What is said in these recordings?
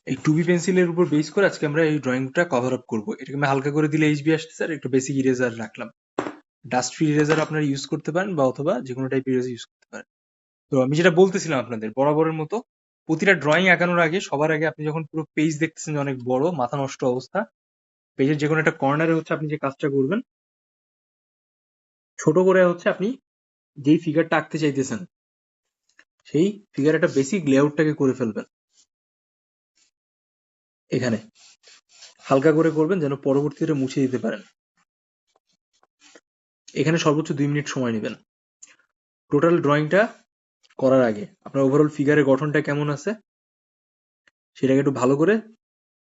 এই 2B পেন্সিলের উপর বেস করে আজকে আমরা এই ড্রয়িংটা কভার আপ করবো। এটাকে আমি হালকা করে দিলে এইচবি আসতেছে, আর একটু বেসিক ইরেজার রাখলাম। ডাস্ট ফ্রি ইরেজার আপনারা ইউজ করতে পারেন, বা অথবা যে কোনো টাইপ ইরেজার ইউজ করতে পারেন। তো আমি যেটা বলতেছিলাম আপনাদের, বরাবরের মতো প্রতিটা ড্রয়িং আঁকানোর আগে সবার আগে আপনি যখন পুরো পেজ দেখতেছেন যে অনেক বড় মাথা নষ্ট অবস্থা, পেজের যে কোনো একটা কর্নারে হচ্ছে আপনি যে কাজটা করবেন, ছোট করে হচ্ছে আপনি যেই ফিগারটা আঁকতে চাইতেছেন সেই ফিগার একটা বেসিক লেআউটটাকে করে ফেলবেন। এখানে হালকা করে করবেন যেন পরবর্তীতে মুছে দিতে পারেন। এখানে সর্বোচ্চ 2 মিনিট সময় নেবেন টোটাল ড্রয়িংটা করার আগে। আপনার ওভারঅল ফিগারের গঠনটা কেমন আছে সেটাকে একটু ভালো করে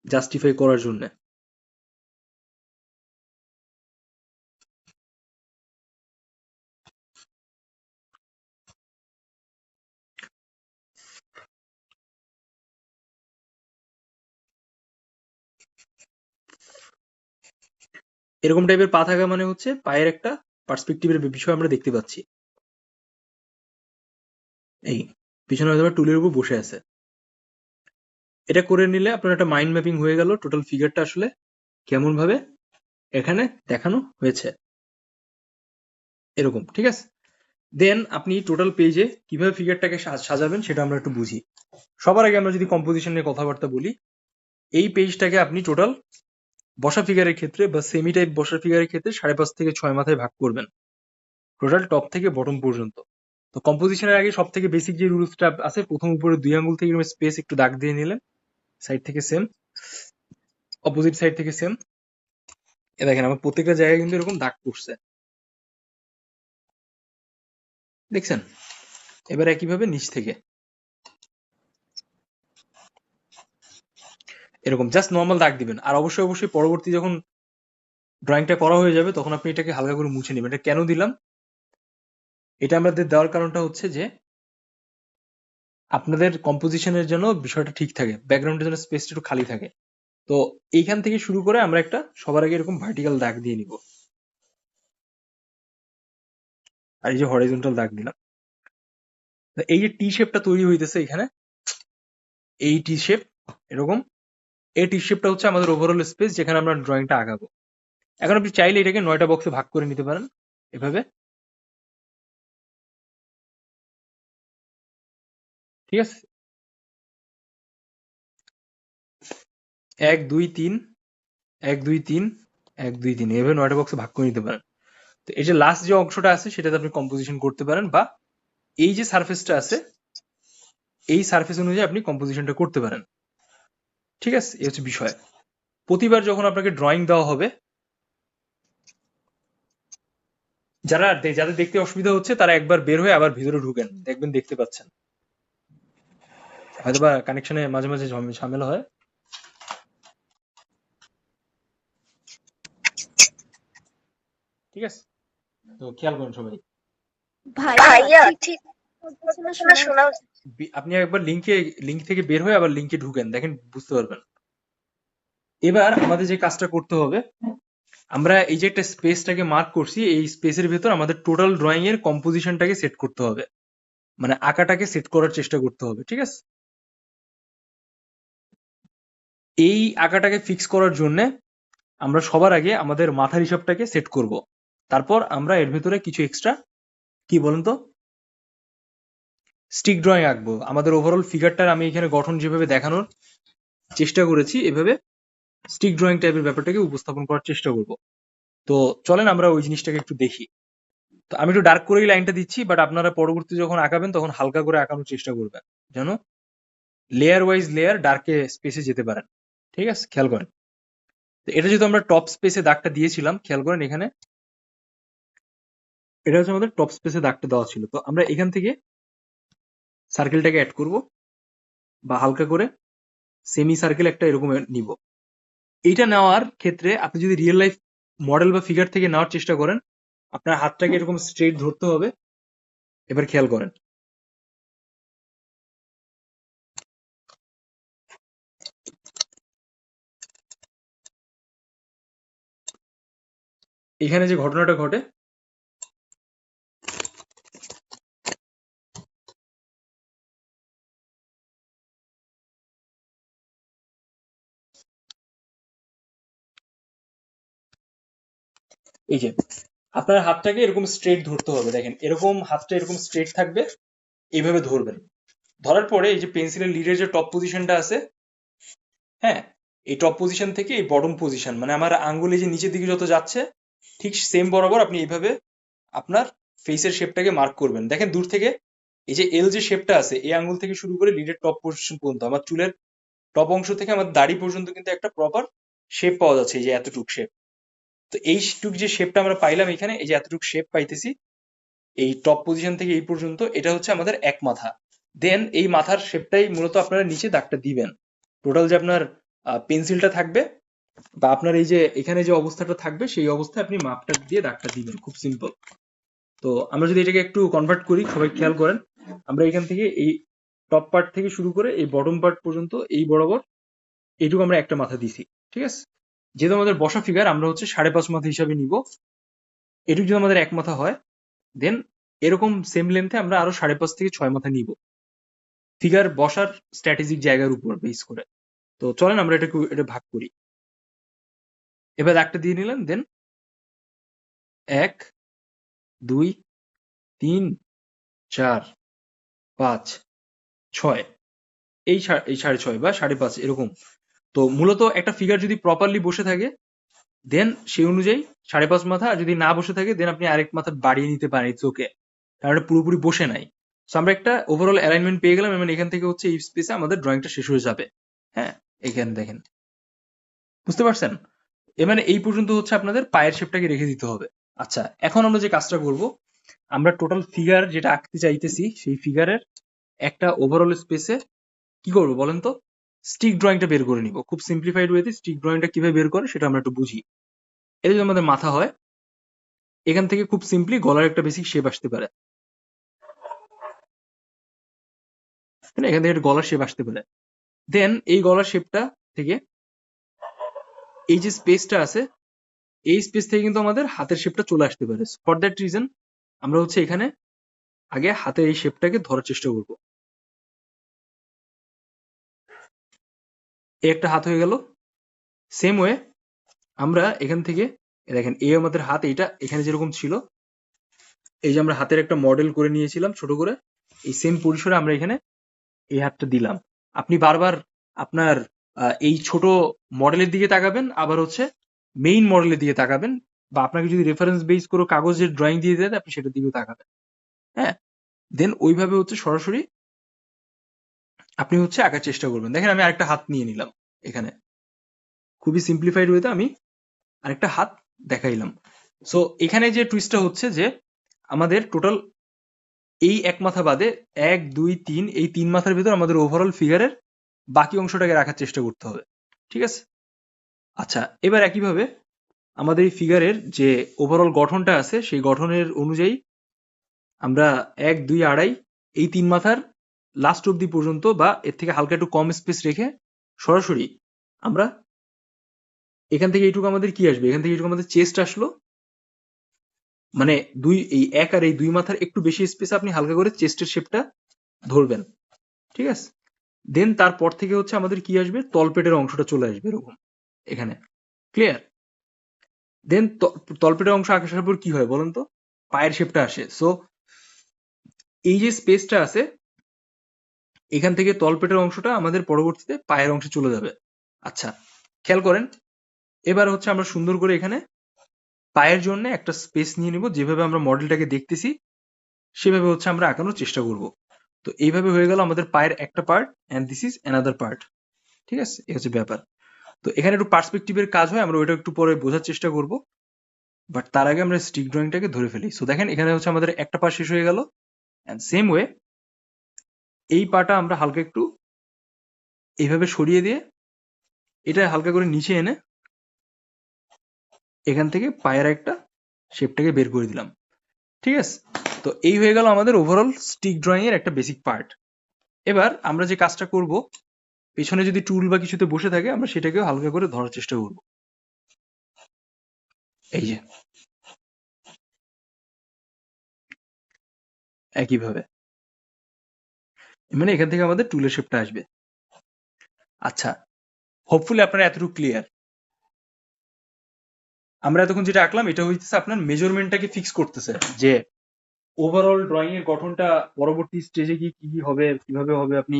জাস্টিফাই করার জন্য। এরকম টাইপের পা থাকা মানে হচ্ছে পায়ের একটা পার্সপেক্টিভের বিষয় আমরা দেখতে পাচ্ছি। এই পিছনে হয়তো টুলের উপর বসে আছে। এটা করে নিলে আপনার একটা মাইন্ড ম্যাপিং হয়ে গেল টোটাল ফিগারটা আসলে কেমন ভাবে এখানে দেখানো হয়েছে। এরকম, ঠিক আছে? দেন আপনি টোটাল পেজে কিভাবে ফিগারটাকে সাজাবেন সেটা আমরা একটু বুঝি। সবার আগে আমরা যদি কম্পোজিশন নিয়ে কথাবার্তা বলি, এই পেজটাকে আপনি টোটাল বসা ফিগারের ক্ষেত্রে বা সেমি টাইপ বসা ফিগারের ক্ষেত্রে 5.5 থেকে 6 মাথায় ভাগ করবেন, টোটাল টপ থেকে বটম পর্যন্ত। তো কম্পোজিশনের আগে সব থেকে বেসিক যে রুলসটা আছে, প্রথম উপরে 2 আঙ্গুল থেকে স্পেস একটু দাগ দিয়ে নিলেন, সাইড থেকে সেম, অপোজিট সাইড থেকে সেম। এ দেখেন আমার প্রত্যেকটা জায়গায় কিন্তু এরকম দাগ পড়ছে, দেখছেন? এবার একইভাবে নিচ থেকে এরকম জাস্ট নর্মাল দাগ দিবেন। আর অবশ্যই অবশ্যই পরবর্তী যখন ড্রয়িংটা করা হয়ে যাবে তখন আপনি এটাকে হালকা করে মুছে নেবেন। এটা কেন দিলাম, এটা আমাদের দেওয়ার কারণটা হচ্ছে যে আপনাদের কম্পোজিশনের জন্য বিষয়টা ঠিক থাকে, ব্যাকগ্রাউন্ডের জন্য স্পেসটা একটু খালি থাকে। তো এইখান থেকে শুরু করে আমরা একটা সবার আগে এরকম ভার্টিক্যাল দাগ দিয়ে নিব, আর এই যে হরাইজন্টাল দাগ দিলাম। এই যে টি শেপটা তৈরি হইতেছে এখানে, এই টি শেপ এরকম, এই টি শেপটা হচ্ছে আমাদের ওভারঅল স্পেস যেখানে আমরা ড্রয়িংটা আঁকাবো। এখন আপনি চাইলে এটাকে 9টা বক্সে ভাগ করে নিতে পারেন এভাবে, ঠিক আছে? 1 2 3, 1 2 3, 1 2 3, এভাবে 9টা বক্সে ভাগ করে নিতে পারেন। তো এই যে লাস্ট যে অংশটা আছে সেটাতে আপনি কম্পোজিশন করতে পারেন, বা এই যে সারফেসটা আছে এই সারফেস অনুযায়ী আপনি কম্পোজিশনটা করতে পারেন, ঠিক আছে? এই হচ্ছে বিষয়। প্রতিবার যখন আপনাকে ড্রয়িং দেওয়া হবে, যাদের দেখতে অসুবিধা হচ্ছে তারা একবার বের হয়ে আবার ভিতরে ঢুকেন, দেখবেন দেখতে পাচ্ছেন। হয়তোবা কানেকশনে মাঝে মাঝে ঝামেলা হয়, ঠিক আছে? তো খেয়াল করুন সবাই। ভাইয়া ভাইয়া ঠিক ঠিক বলতেছে না, বলতেছে না, শোনা শোনা আপনি একবার লিঙ্ক থেকে বের হয়ে আবার লিঙ্কে ঢুকেন, দেখেন বুঝতে পারবেন। এবার আমাদের যে কাজটা করতে হবে, আমরা এই যে একটা স্পেসটাকে মার্ক করছি, এই স্পেসের ভেতর আমাদের টোটাল ড্রয়িং এর কম্পোজিশনটাকে সেট করতে হবে, মানে আঁকাটাকে সেট করার চেষ্টা করতে হবে, ঠিক আছে? এই আঁকাটাকে ফিক্স করার জন্য আমরা সবার আগে আমাদের মাথার হিসাবটাকে সেট করব, তারপর আমরা এর ভেতরে কিছু এক্সট্রা কি বলেন তো স্টিক ড্রয়িং আঁকবো। আমাদের ওভারঅল ফিগারটার আমি এখানে গঠন যেভাবে দেখানোর চেষ্টা করেছি, এভাবে স্টিক ড্রয়িং টাইপের ব্যাপারটাকে উপস্থাপন করার চেষ্টা করব। তো চলেন আমরা ওই জিনিসটাকে একটু দেখি। তো আমি একটু ডার্ক করেই লাইনটা দিচ্ছি, বাট আপনারা পরবর্তী যখন আঁকাবেন তখন হালকা করে আঁকানোর চেষ্টা করবেন, যেন লেয়ার ওয়াইজ লেয়ার ডার্কে স্পেসে যেতে পারেন, ঠিক আছে? খেয়াল করেন। তো এটা যেহেতু আমরা টপ স্পেসে দাগটা দিয়েছিলাম, খেয়াল করেন এখানে এটা হচ্ছে আমাদের টপ স্পেসে দাগটা দেওয়া ছিল। তো আমরা এখান থেকে সার্কেলটাকে অ্যাড করব, বা হালকা করে সেমি সার্কেল একটা এরকম নিব। এইটা নেওয়ার ক্ষেত্রে আপনি যদি রিয়েল লাইফ মডেল বা ফিগার থেকে নেওয়ার চেষ্টা করেন, আপনার হাতটাকে এরকম স্ট্রেট ধরতে হবে। এবার খেয়াল করেন, এখানে যে ঘটনাটা ঘটে, এই যে আপনার হাতটাকে এরকম স্ট্রেট ধরতে হবে, দেখেন এরকম হাতটা এরকম স্ট্রেট থাকবে, এইভাবে ধরবেন। ধরার পরে এই যে পেন্সিলের লিডের যে টপ পজিশনটা আছে, হ্যাঁ, এই টপ পজিশন থেকে এই বটম পজিশন মানে আমার আঙ্গুলে যে নিচের দিকে যত যাচ্ছে ঠিক সেম বরাবর আপনি এইভাবে আপনার ফেসের শেপটাকে মার্ক করবেন। দেখেন দূর থেকে এই যে এল যে শেপটা আছে, এই আঙ্গুল থেকে শুরু করে লিডের টপ পজিশন পর্যন্ত আমার চুলের টপ অংশ থেকে আমার দাড়ি পর্যন্ত কিন্তু একটা প্রপার শেপ পাওয়া যাচ্ছে, এই যে এতটুক শেপ। তো এইটুক যে শেপটা আমরা পাইলাম এখানে, এই যে এতটুক শেপ পাইতেছি এই টপ পজিশন থেকে এই পর্যন্ত, এটা হচ্ছে আমাদের এক মাথা। দেন এই মাথার শেপটাই মূলত আপনারা নিচে দাগটা দিবেন। টোটাল যে আপনার পেন্সিলটা থাকবে বা আপনার এই যে এখানে যে অবস্থাটা থাকবে সেই অবস্থায় আপনি মাপটা দিয়ে দাগটা দিবেন, খুব সিম্পল। তো আমরা যদি এটাকে একটু কনভার্ট করি, সবাই খেয়াল করেন, আমরা এখান থেকে এই টপ পার্ট থেকে শুরু করে এই বটম পার্ট পর্যন্ত এই বরাবর এইটুকু আমরা একটা মাথা দিছি, ঠিক আছে? যেহেতু আমাদের বসা ফিগার আমরা হচ্ছে 5.5 মাথা হিসাবে নিব। এটুকু যদি আমাদের এক মাথা হয়, দেন এরকম সেম লেন্থে আমরা আরো 5.5 থেকে 6 মাথা নিব, ফিগার বসার স্ট্র্যাটেজিক জায়গার উপর বেস করে। তো চলেন আমরা এটা ভাগ করি। এবার একটা দিয়ে নিলেন, দেন 1 2 3 4 5 6, এই 6.5 বা 5.5 এরকম। তো মূলত একটা ফিগার যদি প্রপারলি বসে থাকে দেন সেই অনুযায়ী 5.5 মাথা, আর যদি না বসে থাকে দেন আপনি আরেক মাথা বাড়িয়ে নিতে পারেন, ইটস ওকে, কারণ এটা পুরোপুরি বসে নাই। সো আমরা একটা ওভারঅল অ্যালাইনমেন্ট পেয়ে গেলাম, এবং এখান থেকে হচ্ছে এই স্পেসে আমাদের ড্রয়িংটা শেষ হয়ে যাবে। হ্যাঁ, এখানে দেখেন, বুঝতে পারছেন? মানে এই পর্যন্ত হচ্ছে আপনাদের পায়ের শেপটাকে রেখে দিতে হবে। আচ্ছা, এখন আমরা যে কাজটা করব, আমরা টোটাল ফিগার যেটা আঁকতে চাইতেছি সেই ফিগারের একটা ওভারঅল স্পেসে কি করবো বলেন তো? স্টিক ড্রয়িংটা বের করে নিব। খুব সিম্পলিফাইড ওয়েতে স্টিক ড্রয়িংটা কিভাবে বের করে সেটা আমরা একটু বুঝি। এটা যদি আমাদের মাথা হয়, এখান থেকে খুব সিম্পলি গলার একটা বেসিক শেপ আসতে পারে, তাই না? এখান থেকে একটা গলার শেপ আসতে পারে। দেন এই গলার শেপটা থেকে এই যে স্পেসটা আছে, এই স্পেস থেকে কিন্তু আমাদের হাতের শেপটা চলে আসতে পারে। ফর দ্যাট রিজন আমরা হচ্ছে এখানে আগে হাতের এই শেপটাকে ধরার চেষ্টা করব। এই একটা হাত হয়ে গেল। সেম ওয়ে আমরা এখান থেকে দেখেন, এই আমাদের হাত, এইটা এখানে যেরকম ছিল, এই যে আমরা হাতের একটা মডেল করে নিয়েছিলাম ছোট করে, এই সেম পরিসরে আমরা এখানে এই হাতটা দিলাম। আপনি বারবার আপনার এই ছোট মডেলের দিকে তাকাবেন, আবার হচ্ছে মেইন মডেলের দিকে তাকাবেন, বা আপনাকে যদি রেফারেন্স বেস করে কাগজের ড্রয়িং দিয়ে দেয় আপনি সেটার দিকেও তাকাবেন। হ্যাঁ, দেন ওইভাবে হচ্ছে সরাসরি আপনি হচ্ছে আঁকার চেষ্টা করবেন। দেখেন আমি আরেকটা হাত নিয়ে নিলাম এখানে, খুবই সিম্পলিফাইড ওয়েতে আমি আরেকটা হাত দেখাইলাম। সো এখানে যে টুইস্টটা হচ্ছে যে আমাদের টোটাল এই এক মাথা বাদে 1 2 3, এই 3 মাথার ভিতর আমাদের ওভারঅল ফিগারের বাকি অংশটাকে রাখার চেষ্টা করতে হবে, ঠিক আছে? আচ্ছা, এবার একইভাবে আমাদের এই ফিগারের যে ওভারঅল গঠনটা আছে সেই গঠনের অনুযায়ী আমরা 1 2 আড়াই, এই 3 মাথার লাস্ট অব্দি পর্যন্ত বা এর থেকে হালকা একটু কম স্পেস রেখে সরাসরি আমরা এখান থেকে এইটুকু আমাদের কি আসবে, এখান থেকে এইটুকু আমাদের চেস্ট আসলো, মানে এই 1 আর এই 2 মাথার একটু বেশি স্পেস আপনি হালকা করে চেস্টের শেপটা ধরবেন, ঠিক আছে? দেন তারপর থেকে হচ্ছে আমাদের কি আসবে, তলপেটের অংশটা চলে আসবে এরকম এখানে, ক্লিয়ার? দেন তলপেটের অংশ আসার পর কি হয় বলেন তো? পায়ের শেপটা আসে। সো এই যে স্পেসটা আছে এখান থেকে তলপেটের অংশটা আমাদের পরবর্তীতে পায়ের অংশে চলে যাবে। আচ্ছা, খেয়াল করেন, এবার হচ্ছে আমরা সুন্দর করে এখানে পায়ের জন্য একটা স্পেস নিয়ে নিব, যেভাবে আমরা মডেলটাকে দেখতেছি সেভাবে হচ্ছে আমরা আঁকানোর চেষ্টা করব। তো এইভাবে হয়ে গেল আমাদের পায়ের একটা part, and this is another part, ঠিক আছে? এই হচ্ছে ব্যাপার। তো এখানে একটু পার্সপেক্টিভের কাজ হয়, আমরা ওইটা একটু পরে বোঝার চেষ্টা করব, বাট তার আগে আমরা স্টিক ড্রয়িংটাকে ধরে ফেলি। সো দেখেন এখানে হচ্ছে আমাদের একটা পা শেষ হয়ে গেল, অ্যান্ড সেম ওয়ে এই পাটা আমরা হালকা একটু এইভাবে সরিয়ে দিয়ে এটা হালকা করে নিচে এনে এখান থেকে পায়ের একটা শেপটাকে বের করে দিলাম, ঠিক আছে? তো এই হয়ে গেল আমাদের ওভারঅল স্টিক ড্রয়িং এর একটা বেসিক পার্ট। এবার আমরা যে কাজটা করব, পেছনে যদি টুল বা কিছুতে বসে থাকে আমরা সেটাকেও হালকা করে ধরার চেষ্টা করব। এই যে একইভাবে, মানে এখান থেকে আমাদের টুলের শেপটা আসবে। আচ্ছা, হোপফুলি আপনারা এতটুকু ক্লিয়ার। আমরা এতক্ষণ যেটা আঁকলাম এটা হইতেছে আপনার মেজারমেন্টটাকে ফিক্স করতেছে, যে ওভারঅল ড্রয়িং এর গঠনটা পরবর্তী স্টেজে কি কি হবে, কিভাবে হবে, আপনি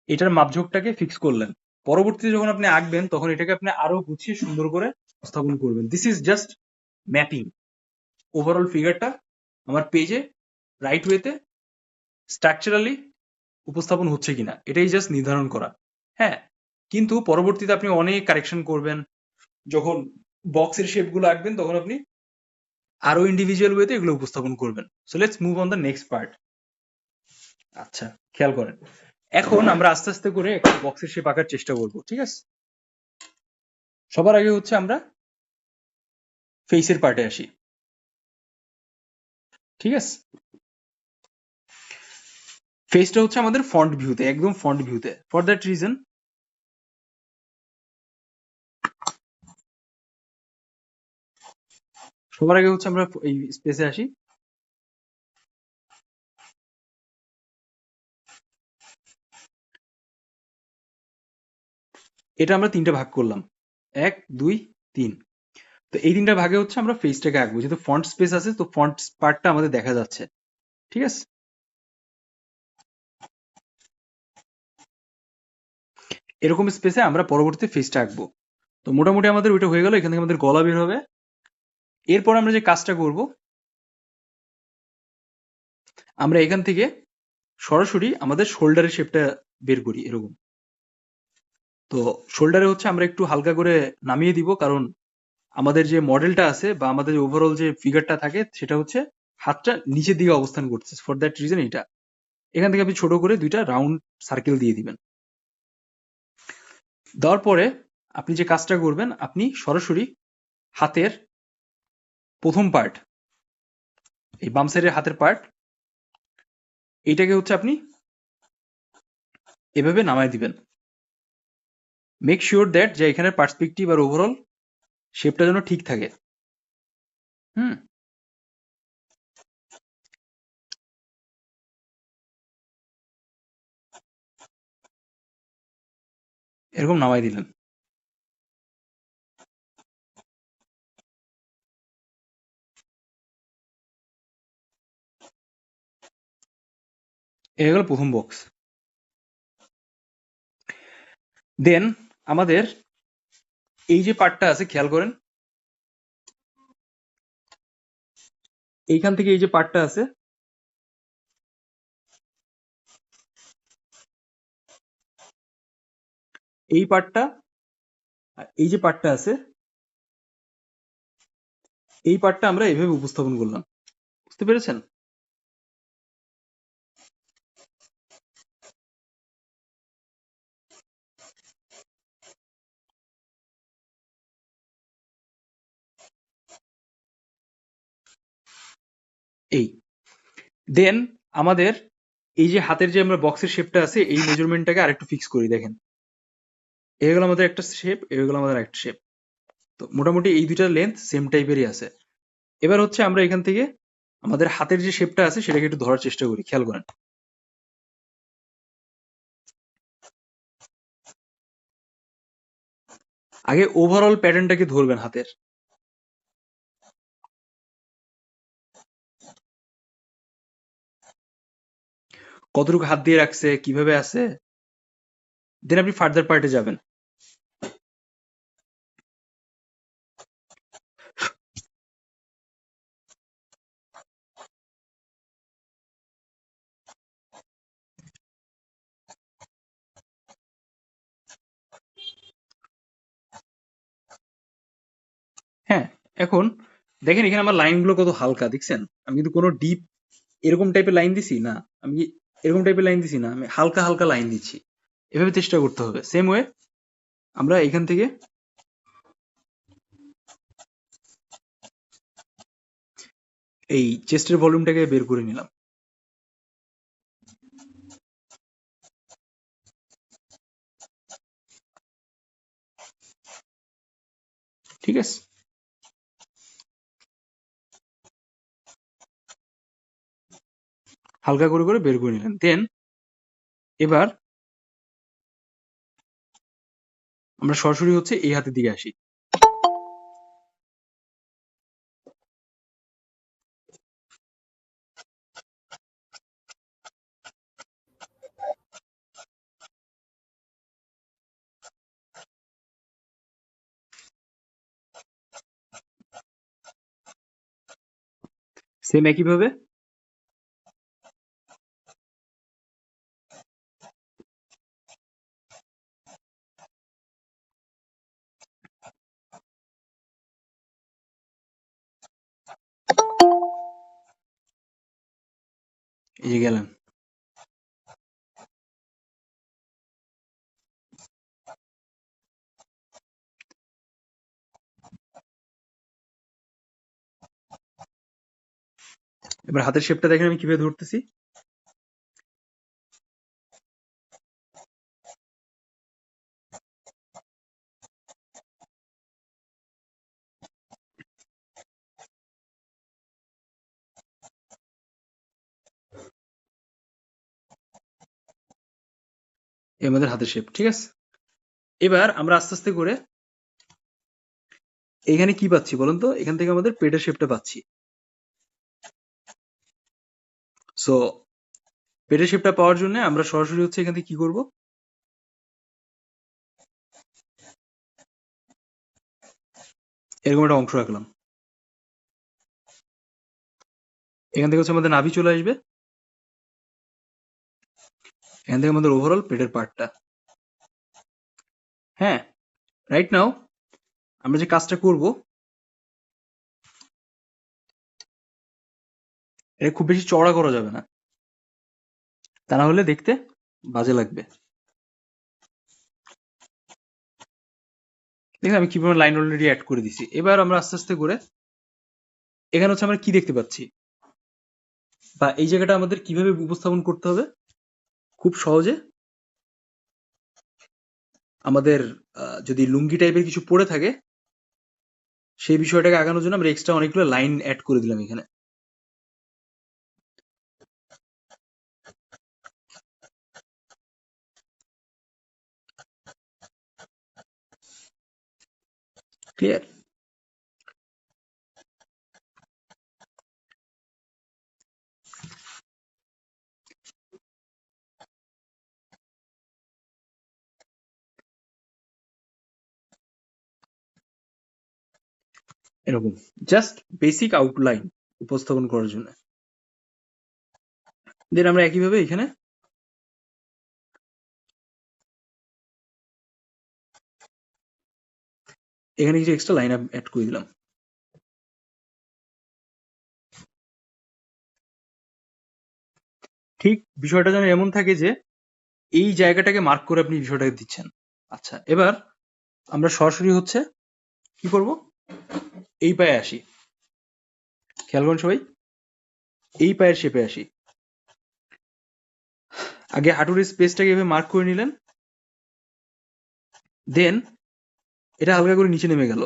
এটার মাপঝোঁকটাকে ফিক্স করলেন। পরবর্তীতে যখন আপনি আঁকবেন তখন এটাকে আপনি আরো গুছিয়ে সুন্দর করে উপস্থাপন করবেন। This is just mapping. Overall ফিগারটা আমার পেজে রাইট ওয়েতে স্ট্রাকচারালি উপস্থাপন হচ্ছে কিনা এটাই জাস্ট নির্ধারণ করা। হ্যাঁ, কিন্তু পরবর্তীতে আপনি অনেক কারেকশন করবেন। যখন বক্সের শেপগুলো আঁকবেন তখন আপনি আরো ইন্ডিভিজুয়াল ওয়েতে এগুলো উপস্থাপন করবেন। So let's move on the next part. আচ্ছা, খেয়াল করেন, এখন আমরা আস্তে আস্তে করে একটা বক্সের শেপ আঁকার চেষ্টা করব, ঠিক আছে? সবার আগে হচ্ছে আমরা ফেসের পার্টে আসি, ঠিক আছে? ফেসটা হচ্ছে আমাদের ফ্রন্ট ভিউতে, একদম ফ্রন্ট ভিউতে। ফর দ্যাট রিজন সবার আগে হচ্ছে আমরা এই স্পেসে আসি। এটা আমরা তিনটা ভাগ করলাম, 1 2 3। তো এই তিনটা ভাগে হচ্ছে আমরা ফেসটাকে আঁকবো, যেহেতু ফ্রন্ট স্পেস আছে তো ফ্রন্ট পার্টটা আমাদের দেখা যাচ্ছে, ঠিক আছে? এরকম স্পেসে আমরা পরবর্তীতে ফেসটা আঁকবো। তো মোটামুটি আমাদের ওইটা হয়ে গেল, এখান থেকে আমাদের গলা বের হবে। এরপর আমরা যে কাজটা করব, আমরা এখান থেকে সরাসরি আমাদের শোল্ডারের শেপটা বের করি এরকম। তো শোল্ডারে হচ্ছে আমরা একটু হালকা করে নামিয়ে দিব, কারণ আমাদের যে মডেলটা আছে বা আমাদের ওভারঅল যে ফিগারটা থাকে সেটা হচ্ছে হাতটা নিচের দিকে অবস্থান করতেছে। ফর দ্যাট রিজন এটা এখান থেকে আপনি ছোট করে দুইটা রাউন্ড সার্কেল দিয়ে দিবেন। দেওয়ার পরে আপনি যে কাজটা করবেন, আপনি সরাসরি হাতের প্রথম পার্ট, এই বাম সাইডের হাতের পার্ট, এইটাকে হচ্ছে আপনি এভাবে নামায় দিবেন। মেক শিওর দ্যাট যে এখানের পার্সপেক্টিভ আর ওভারঅল শেপটা যেন ঠিক থাকে। হুম, এরকম নামাই দিলেন। এ গেল প্রথম বক্স। দেন আমাদের এই যে পার্টটা আছে খেয়াল করেন, এইখান থেকে এই যে পার্টটা আছে, এই পার্টটা, এই যে পার্টটা আছে, এই পার্টটা আমরা এইভাবে উপস্থাপন করলাম। বুঝতে পেরেছেন? এই দেন আমাদের এই যে হাতের যে আমরা বক্সের শেপটা আছে এই মেজারমেন্টটাকে আরেকটু ফিক্স করি। দেখেন, এ গেল আমাদের একটা শেপ, এ গেল আমাদের একটা শেপ। তো মোটামুটি এই দুইটার লেন্থ সেম টাইপেরই আছে। এবার হচ্ছে আমরা এখান থেকে আমাদের হাতের যে শেপটা আছে সেটাকে একটু ধরার চেষ্টা করি। খেয়াল করেন, আগে ওভারঅল প্যাটার্নটাকে ধরবেন হাতের, কতটুকু হাত দিয়ে রাখছে, কিভাবে আছে। দেন আপনি ফার্দার পার্টে যাবেন। হ্যাঁ, এখন দেখেন এখানে আমার লাইনগুলো কত হালকা, দেখছেন? আমি কিন্তু কোনো ডিপ এরকম টাইপের লাইন দিছি না, আমি এরকম টাইপের লাইন দিছি না, আমি হালকা হালকা লাইন দিচ্ছি। এভাবে চেষ্টা করতে হবে। সেম ওয়ে আমরা এখান থেকে এই চেস্টের ভলিউমটাকে বের করে নিলাম, ঠিক আছে? হালকা করে করে বের করে নিলেন। দেন এবার আমরা সরাসরি হচ্ছে এই হাতের দিকে আসি। সেম একই ভাবে এই যে গেলেন, এবার হাতের শেপটা দেখেন আমি কিভাবে ধরতেছি। এই আমাদের হাতের শেপ, ঠিক আছে। এবার আমরা আস্তে আস্তে করে এখানে কি পাচ্ছি বলুন তো, এখান থেকে আমাদের পেটের শেপটা পাচ্ছি। সো পেটের শেপটা পাওয়ার জন্য আমরা সরাসরি হচ্ছে এখান থেকে কি করব, এরকম একটা অংশ রাখলাম। এখান থেকে হচ্ছে আমাদের নাভি চলে আসবে, এখান থেকে আমাদের ওভারঅল পেটের পার্টটা। হ্যাঁ, রাইট নাও আমরা যে কাজটা করব, এটা খুব বেশি চওড়া করা যাবে না, তা না হলে দেখতে বাজে লাগবে। দেখুন আমি কিভাবে লাইন অলরেডি অ্যাড করে দিছি। এবার আমরা আস্তে আস্তে করে এখানে হচ্ছে আমরা কি দেখতে পাচ্ছি, বা এই জায়গাটা আমাদের কিভাবে উপস্থাপন করতে হবে খুব সহজে। আমাদের যদি লুঙ্গি টাইপের কিছু পড়ে থাকে, সেই বিষয়টাকে আগানোর জন্য আমরা এক্সট্রা অনেকগুলো লাইন অ্যাড করে দিলাম এখানে। ক্লিয়ার? এরকম জাস্ট বেসিক আউটলাইন উপস্থাপন করার জন্য। দেন আমরা একইভাবে এখানে কিছু এক্সট্রা লাইন অ্যাড করে দিলাম। ঠিক বিষয়টা যেন এমন থাকে যে এই জায়গাটাকে মার্ক করে আপনি বিষয়টাকে দিচ্ছেন। আচ্ছা, এবার আমরা সরাসরি হচ্ছে কি করব, এই পায়ে আসি। খেয়াল করুন সবাই, এই পায়ের শেপে আসি। আগে হাঁটুর স্পেসটাকে এভাবে মার্ক করে নিলেন, দেন এটা হালকা করে নিচে নেমে গেল,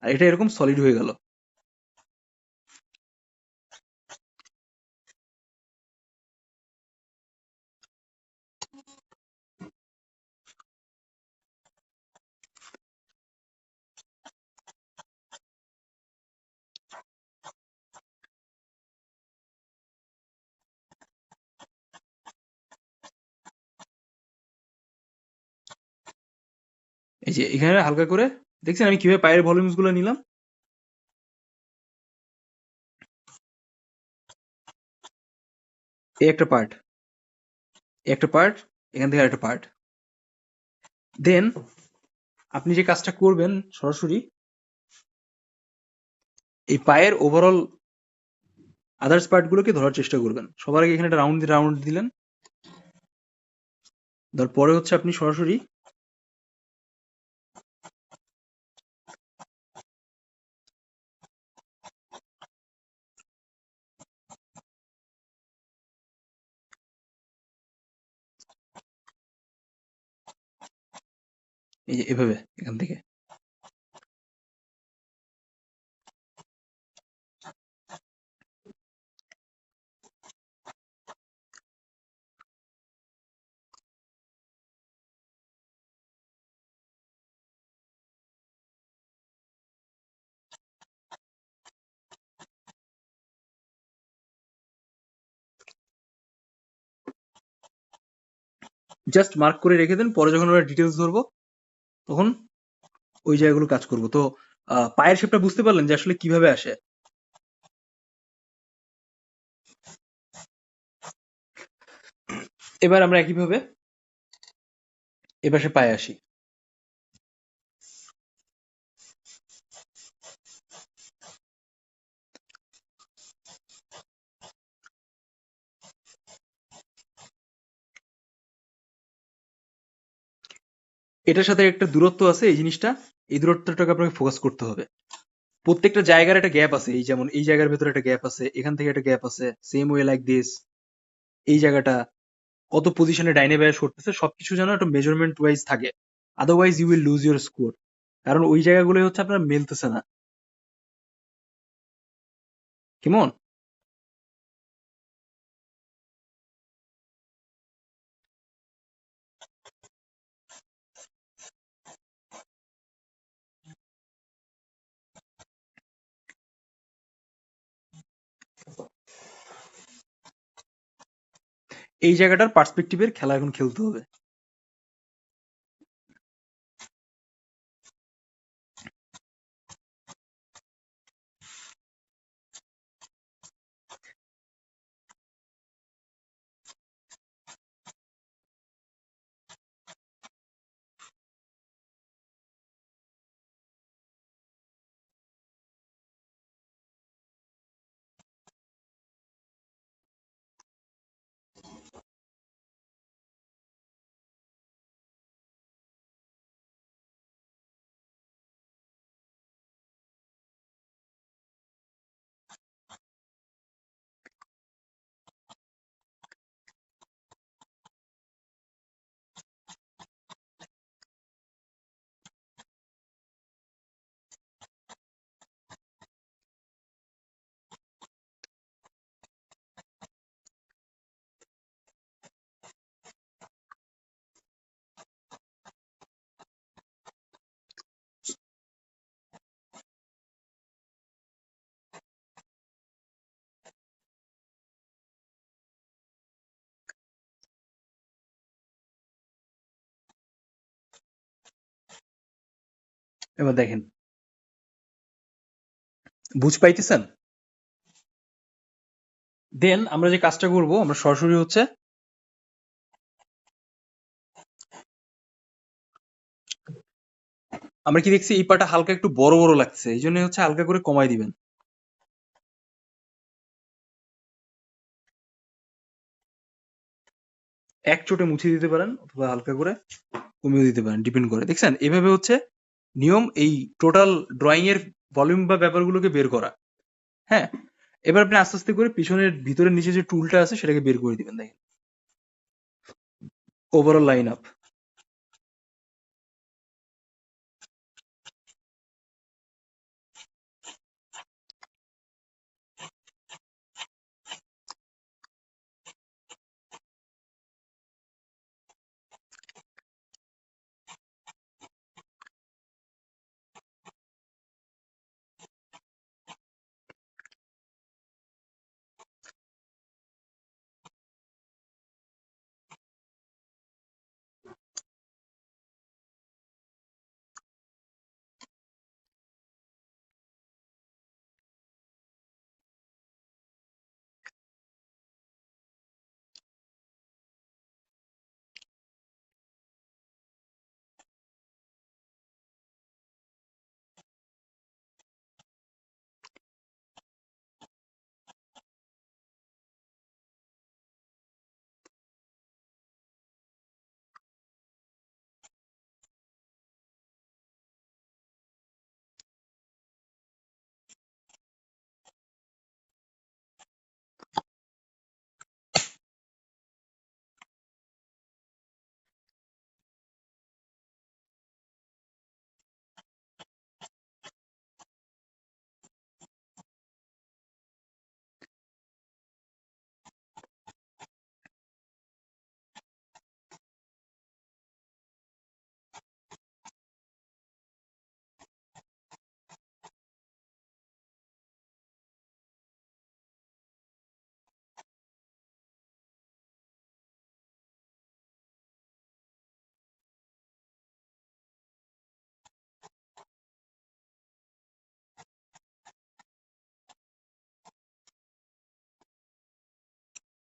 আর এটা এরকম সলিড হয়ে গেল। এই যে এখানে হালকা করে দেখছেন আমি কিভাবে পায়ের ভলিউমস গুলো নিলাম। এই একটা পার্ট, একটা পার্ট, এখান থেকে আরেকটা পার্ট। দেন আপনি যে কাজটা করবেন সরাসরি এই পায়ের ওভারঅল আদার্স পার্ট গুলোকে ধরার চেষ্টা করবেন। সবার আগে এখানে একটা রাউন্ড দিলেন, পরে হচ্ছে আপনি সরাসরি এই যে এভাবে এখান থেকে জাস্ট মার্ক করে রেখে দেন। পরে যখন আমরা ডিটেলস ধরবো তখন ওই জায়গাগুলো কাজ করবো। তো পায়ের শেপটা বুঝতে পারলেন যে আসলে কিভাবে আসে। এবার আমরা একইভাবে এপাশে পায়ে আসি। এটার সাথে একটা দূরত্ব আছে, এই জিনিসটা, এই দূরত্বটাকে আপনাকে ফোকাস করতে হবে। প্রত্যেকটা জায়গার একটা গ্যাপ আছে, এই যেমন এই জায়গার ভেতরে একটা গ্যাপ আছে, এখান থেকে একটা গ্যাপ আছে, সেম ওয়ে লাইক দিস। এই জায়গাটা কত পজিশনে ডাইনে বায়ে সরতেছে সবকিছু যেন একটা মেজারমেন্ট ওয়াইজ থাকে, otherwise you will lose your score. কারণ ওই জায়গাগুলো হচ্ছে আপনার মেলতেছে না। কেমন? এই জায়গাটার পার্সপেক্টিভের খেলা এখন খেলতে হবে। এবার দেখেন, বুঝ পাইতেছেন? দেন আমরা যে কাজটা করব, আমরা সরাসরি হচ্ছে আমরা কি দেখছি, এই পাটা হালকা একটু বড় বড় লাগছে, এই জন্য হচ্ছে হালকা করে কমাই দিবেন। এক চোটে মুছে দিতে পারেন অথবা হালকা করে কমিয়ে দিতে পারেন, ডিপেন্ড করে। দেখছেন, এভাবে হচ্ছে নিয়ম এই টোটাল ড্রয়িং এর ভলিউম বা ব্যাপারগুলোকে বের করা। হ্যাঁ, এবার আপনি আস্তে আস্তে করে পিছনের ভিতরের নিচে যে টুলটা আছে সেটাকে বের করে দিবেন। দেখেন, ওভারঅল লাইন আপ।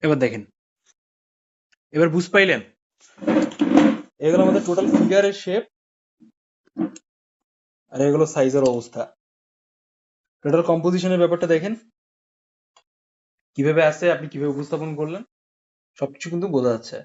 এবার দেখেন, এবার বুঝ পাইলেন? এগুলো আমাদের টোটাল ফিগারের শেপ, আর এগুলো সাইজের অবস্থা। টোটাল কম্পোজিশনের ব্যাপারটা দেখেন কিভাবে আছে, আপনি কিভাবে উপস্থাপন করলেন, সবকিছু কিন্তু বোঝা যাচ্ছে।